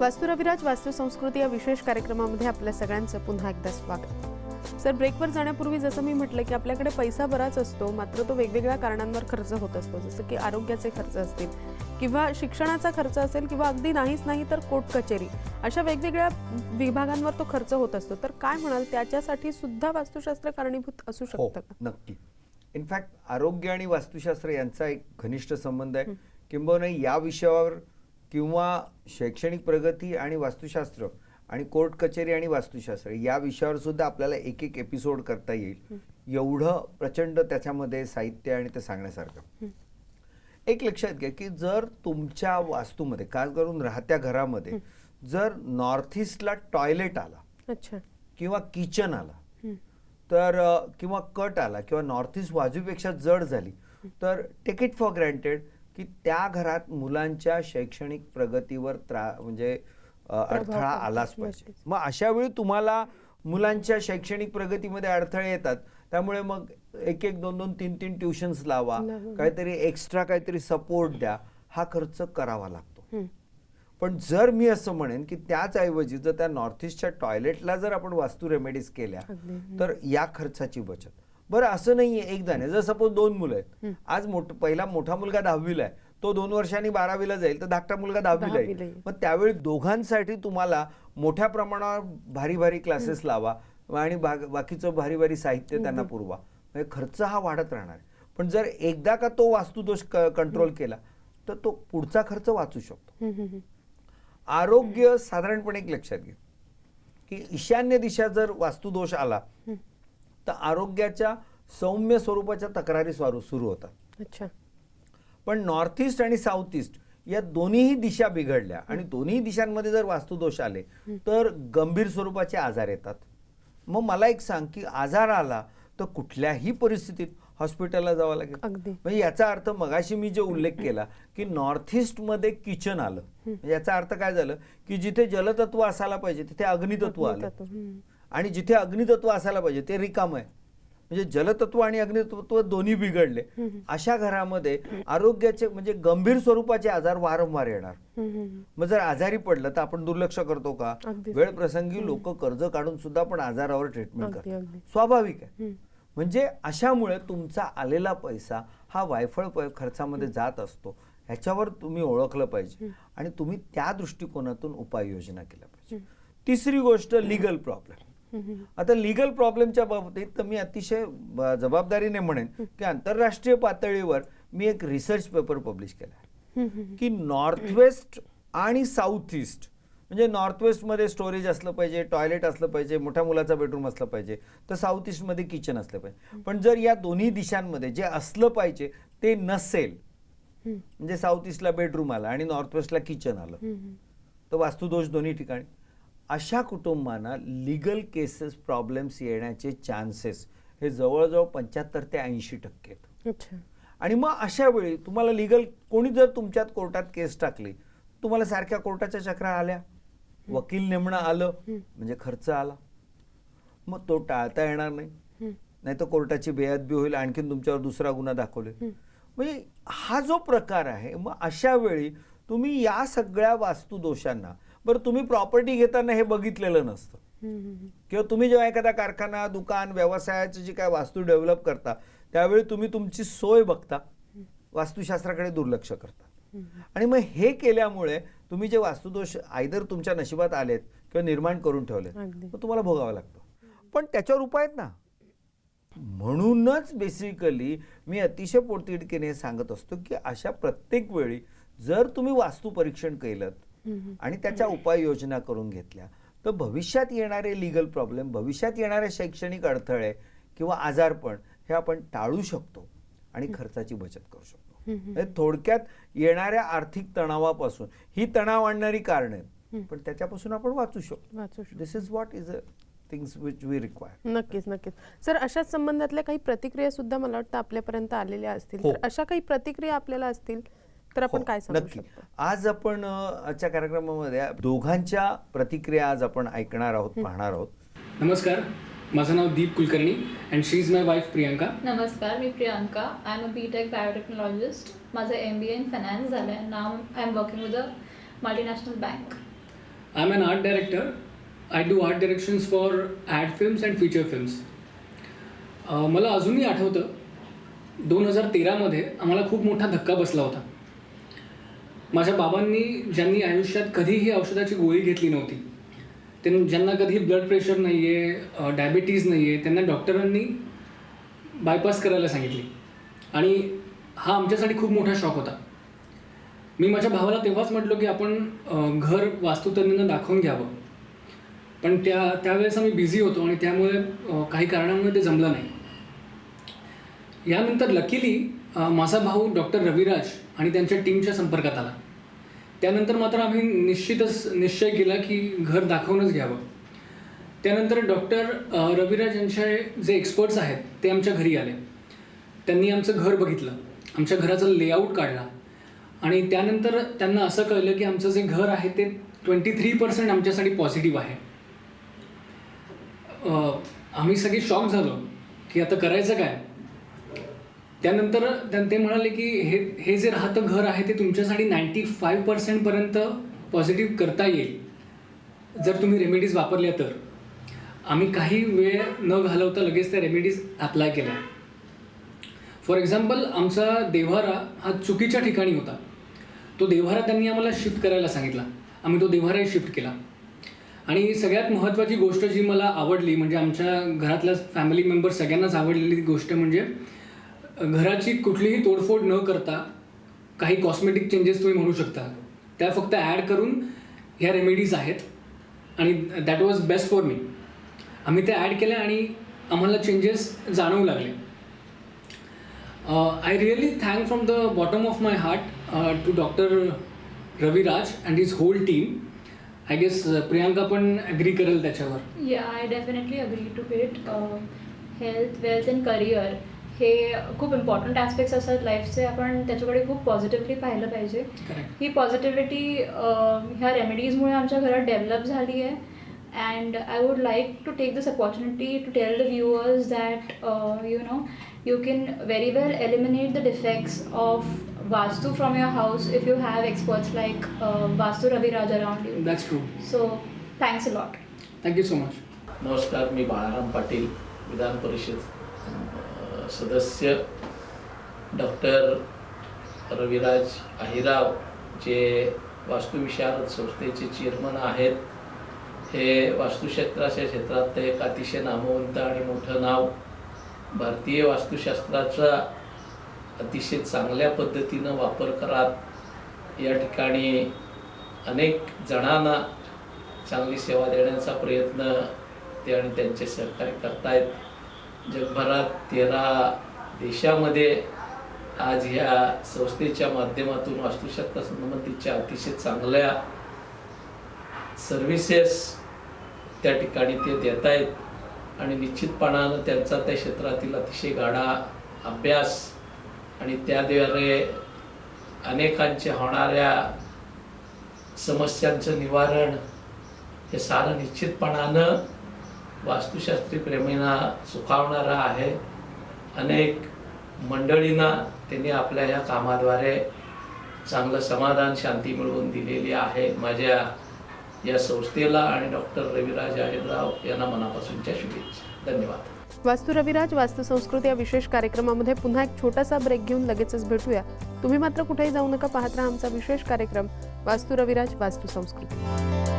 वास्तू रविराज वास्तू संस्कृती या विशेष कार्यक्रमामध्ये आपल्या सगळ्यांचं पुन्हा एकदा स्वागत। सर, ब्रेकवर जाण्यापूर्वी जसं मी म्हटलं की आपल्याकडे पैसा बराच असतो, मात्र तो वेगवेगळ्या कारणांवर खर्च होत असतो, जसं की आरोग्याचे खर्च असतील किंवा शिक्षणाचा खर्च असेल किंवा अगदी नाही तर कोर्ट कचेरी, अशा वेगवेगळ्या विभागांवर तो खर्च होत असतो। तर काय म्हणाल, त्याच्यासाठी सुद्धा वास्तुशास्त्र कारणीभूत असू शकतं का? नक्की। इनफॅक्ट आरोग्य आणि वास्तुशास्त्र यांचा एक घनिष्ठ संबंध आहे। किंबहुना या विषयावर किंवा शैक्षणिक प्रगती आणि वास्तुशास्त्र आणि कोर्ट कचेरी आणि वास्तुशास्त्र या विषयावर सुद्धा आपल्याला एक एक एपिसोड करता येईल, एवढं प्रचंड त्याच्यामध्ये साहित्य आणि ते सांगण्यासारखं। एक लक्षात घ्या की जर तुमच्या वास्तूमध्ये, खास करून राहत्या घरामध्ये, जर नॉर्थ ईस्टला टॉयलेट आला, अच्छा, किंवा किचन आला, तर किंवा कट आला किंवा नॉर्थ ईस्ट बाजूपेक्षा जड झाली, तर टेक इट फॉर ग्रँटेड की त्या घरात मुलांच्या शैक्षणिक प्रगतीवर म्हणजे अडथळा आलाच पाहिजे। मग अशा वेळी तुम्हाला मुलांच्या शैक्षणिक प्रगतीमध्ये अडथळे येतात, त्यामुळे मग एक दोन तीन ट्युशन्स लावा, काहीतरी एक्स्ट्रा काहीतरी सपोर्ट द्या, हा खर्च करावा लागतो। पण जर मी असं म्हणेन की त्याच ऐवजी जर त्या नॉर्थ ईस्टच्या टॉयलेटला जर आपण वास्तू रेमेडीज केल्या तर या खर्चाची बचत। बरं, असं नाहीये एकदा नाही, जर सपोज 2 मुलं आहेत, आज पहिला मोठा मुलगा 10वीला आहे, तो 2 वर्षांनी 12वीला जाईल, तर धाकटा मुलगा 10वीला येईल, मग त्यावेळी दोघांसाठी तुम्हाला मोठ्या प्रमाणावर भारी क्लासेस लावा आणि बाकीचं भारी साहित्य त्यांना पुरवा, म्हणजे खर्च हा वाढत राहणार। पण जर एकदा का तो वास्तुदोष कंट्रोल केला तर तो पुढचा खर्च वाचू शकतो। आरोग्य साधारणपणे एक लक्षात घ्या की ईशान्य दिशा जर वास्तुदोष आला तर आरोग्याच्या सौम्य स्वरूपाच्या तक्रारी सुरू होतात। अच्छा, पण नॉर्थ ईस्ट आणि साऊथ ईस्ट या दोन्हीही दिशा बिघडल्या आणि दोन्ही दिशांमध्ये जर वास्तुदोष आले तर गंभीर स्वरूपाचे आजार येतात। मग मला एक सांग की आजार आला तर कुठल्याही परिस्थितीत हॉस्पिटलला जावं लागेल। म्हणजे याचा अर्थ मगाशी मी जे उल्लेख केला की नॉर्थ ईस्ट मध्ये किचन आलं, याचा अर्थ काय झालं की जिथे जलतत्व असायला पाहिजे तिथे अग्नितत्व आलं, आणि जिथे अग्नितत्व असायला पाहिजे ते रिकाम आहे, म्हणजे जलतत्व आणि अग्नितत्व दोन्ही बिघडले। अशा घरामध्ये आरोग्याचे म्हणजे गंभीर स्वरूपाचे आजार वारंवार येणार। मग जर आजारी पडलं तर आपण दुर्लक्ष करतो का? वेळ प्रसंगी लोक कर्ज काढून सुद्धा पण आजारावर ट्रीटमेंट करतात, स्वाभाविक आहे। म्हणजे अशामुळे तुमचा आलेला पैसा हा वायफळ खर्चामध्ये जात असतो, ह्याच्यावर तुम्ही ओळखलं पाहिजे आणि तुम्ही त्या दृष्टिकोनातून उपाययोजना केल्या पाहिजे। तिसरी गोष्ट, लीगल प्रॉब्लेम। आता लीगल प्रॉब्लेमच्या बाबतीत तर मी अतिशय जबाबदारीने म्हणेन की आंतरराष्ट्रीय पातळीवर मी एक रिसर्च पेपर पब्लिश केला की नॉर्थ वेस्ट आणि साऊथ ईस्ट, म्हणजे नॉर्थ वेस्ट मध्ये स्टोरेज असलं पाहिजे, टॉयलेट असलं पाहिजे, मोठ्या मुलाचा बेडरूम असलं पाहिजे, तर साऊथ ईस्ट मध्ये किचन असलं पाहिजे। पण जर या दोन्ही दिशांमध्ये जे असलं पाहिजे ते नसेल, म्हणजे साऊथ ईस्टला बेडरूम आला आणि नॉर्थ वेस्टला किचन आलं, तर वास्तुदोष दोन्ही ठिकाणी, अशा कुटुंबांना लीगल केसेस प्रॉब्लेम्स येण्याचे चान्सेस हे जवळजवळ 75 ते 80% आहेत। आणि मग अशा वेळी तुम्हाला लीगल कोणी जर तुमच्यात कोर्टात केस टाकली, तुम्हाला सारख्या कोर्टाच्या चक्रा आल्या, वकील नेमणं आलं म्हणजे खर्च आला, मग तो टाळता येणार नाही तर कोर्टाची बेअदबी होईल, आणखीन तुमच्यावर दुसरा गुन्हा दाखवले, म्हणजे हा जो प्रकार आहे। मग अशा वेळी तुम्ही या सगळ्या वास्तुदोषांना, बरं तुम्ही प्रॉपर्टी घेताना हे बघितलेलं नसतं, किंवा तुम्ही जेव्हा एखादा कारखाना, दुकान, व्यवसायाची जी काय वास्तू डेव्हलप करता त्यावेळी तुम्ही तुमची सोय बघता, वास्तुशास्त्राकडे दुर्लक्ष करता, आणि मग हे केल्यामुळे तुम्ही जे वास्तुदोष आयदर तुमच्या नशिबात आलेत किंवा निर्माण करून ठेवले, मग तुम्हाला भोगावं लागतं। पण त्याच्यावर उपाय आहेत ना। म्हणूनच बेसिकली मी अतिशय पोटतिडकीने सांगत असतो की अशा प्रत्येक वेळी जर तुम्ही वास्तू परीक्षण केलं आणि त्याच्या उपाययोजना करून घेतल्या तर भविष्यात येणारे लीगल प्रॉब्लेम, भविष्यात येणारे शैक्षणिक अडथळे किंवा आजारपण हे आपण टाळू शकतो आणि खर्चाची बचत करू शकतो। थोडक्यात येणाऱ्या आर्थिक तणावापासून, ही तणाव आणणारी कारण आहेत, पण त्याच्यापासून आपण वाचू शकतो। This is what is things which we require. नक्कीच। सर, अशाच संबंधातल्या काही प्रतिक्रिया सुद्धा मला वाटतं आपल्यापर्यंत आलेल्या असतील, तर अशा काही प्रतिक्रिया आपल्याला असतील तर आपण काय सांगू शकतो? आज आपण आजच्या कार्यक्रमामध्ये दोघांच्या प्रतिक्रिया आज आपण ऐकणार आहोत, पाहणार आहोत। नमस्कार, माझं नाव Deep Kulkarni and she is my wife Priyanka. नमस्कार, मी Priyanka, I am a BTech biotechnologist. माझं MBA इन फायनान्स झालं आहे। नाव I am working with a multinational bank. I'm an art director. I do art directions for ad films and feature films. मला अजूनही आठवतं 2013मध्ये आम्हाला खूप मोठा धक्का बसला होता. माझ्या बाबांनी, ज्यांनी आयुष्यात कधीही औषधाची गोळी घेतली नव्हती, ज्यांना कधी ब्लड प्रेशर नाही आहे, डायबिटीज नाही आहे, त्यांना डॉक्टरांनी बायपास करायला सांगितली. आणि हा आमच्यासाठी खूप मोठा शॉक होता. मी माझ्या भावाला तेव्हाच म्हटलो की आपण घर वास्तुतज्ञांना दाखवून घ्यावं, पण त्यावेळेस आम्ही बिझी होतो आणि त्यामुळे काही कारणामुळे ते जमलं नाही. यानंतर लकीली माझा भाऊ डॉक्टर रविराज आणि त्यांच्या टीमच्या संपर्कात आला. त्यानंतर मात्र आम्ही निश्चय केला की घर दाखवूनच घ्यावं. त्यानंतर डॉक्टर रविराज यांचे जे एक्सपर्ट्स आहेत ते आमच्या घरी आले. त्यांनी आमचं घर बघितलं, आमच्या घराचा लेआउट काढला आणि त्यानंतर त्यांना असं कळलं की आमचं जे घर आहे ते 23% आमच्यासाठी पॉझिटिव्ह आहे. आम्ही सगळे शॉक झालो की आता करायचं काय. त्यानंतर ते म्हणाले की हे जे राहतं घर आहे ते तुमच्यासाठी 95% पर्यंत पॉझिटिव्ह करता येईल जर तुम्ही रेमेडीज वापरल्या तर. आम्ही काही वेळ न घालवता लगेच त्या रेमेडीज अप्लाय केल्या. फॉर एक्झाम्पल, आमचा देव्हारा हा चुकीच्या ठिकाणी होता. तो देव्हारा त्यांनी आम्हाला शिफ्ट करायला सांगितला. आम्ही तो देव्हाराही शिफ्ट केला. आणि सगळ्यात महत्त्वाची गोष्ट जी मला आवडली, म्हणजे आमच्या घरातल्या फॅमिली मेंबर सगळ्यांनाच आवडलेली गोष्ट म्हणजे घराची कुठलीही तोडफोड न करता काही कॉस्मेटिक चेंजेस तुम्ही म्हणू शकता, त्या फक्त ॲड करून ह्या रेमेडीज आहेत आणि that was best for me. आम्ही त्या ॲड केल्या आणि आम्हाला चेंजेस जाणवू लागले. I really thank from the bottom of my heart to Dr. Raviraj and his whole team. I guess Priyanka पण agree करेल त्याच्यावर. Yeah, I definitely agree to it. Health, wealth and career हे खूप important aspects असतात लाईफचे. आपण त्याच्याकडे खूप positively पाहिलं पाहिजे. ही पॉझिटिव्हिटी ह्या रेमेडीजमुळे आमच्या घरात डेव्हलप झाली आहे. And I would like to take this opportunity to tell the viewers that you can very well eliminate the defects of Vastu from your house if you have experts like Vastu Raviraj around you. That's true. So thanks a lot. Thank you so much. नमस्कार, मी बाळाराम पाटील, विधान परिषद सदस्य. Doctor Raviraj Ahirao जे वास्तुविशारद संस्थेचे chairman आहेत. हे वास्तुशास्त्राच्या क्षेत्रात एक अतिशय नामवंत आणि मोठं नाव. भारतीय वास्तुशास्त्राचा अतिशय चांगल्या पद्धतीनं वापर करत या ठिकाणी अनेक जणांना चांगली सेवा देण्याचा प्रयत्न ते आणि त्यांचे सहकार्य करतायत. जगभरात 13 देशामध्ये आज ह्या संस्थेच्या माध्यमातून वास्तुशास्त्रासंबंधीच्या अतिशय चांगल्या सर्व्हिसेस त्या ठिकाणी ते देत आहेत. आणि निश्चितपणानं त्यांचा त्या क्षेत्रातील अतिशय गाढा अभ्यास आणि त्याद्वारे अनेकांच्या होणाऱ्या समस्यांचं निवारण हे सारं निश्चितपणानं वास्तुशास्त्री प्रेमींना सुखावणारं आहे. अनेक मंडळींना त्यांनी आपल्या ह्या कामाद्वारे चांगलं समाधान, शांती मिळवून दिलेली आहे. माझ्या या संस्थेला आणि डॉक्टर रविराज अहिरराव यांना मनापासूनच्या शुभेच्छा. धन्यवाद. वास्तू रविराज वास्तू संस्कृती या विशेष कार्यक्रमामध्ये पुन्हा एक छोटासा ब्रेक घेऊन लगेचच भेटूया. तुम्ही मात्र कुठेही जाऊ नका, पाहत राहा आमचा विशेष कार्यक्रम वास्तू रविराज वास्तू संस्कृती.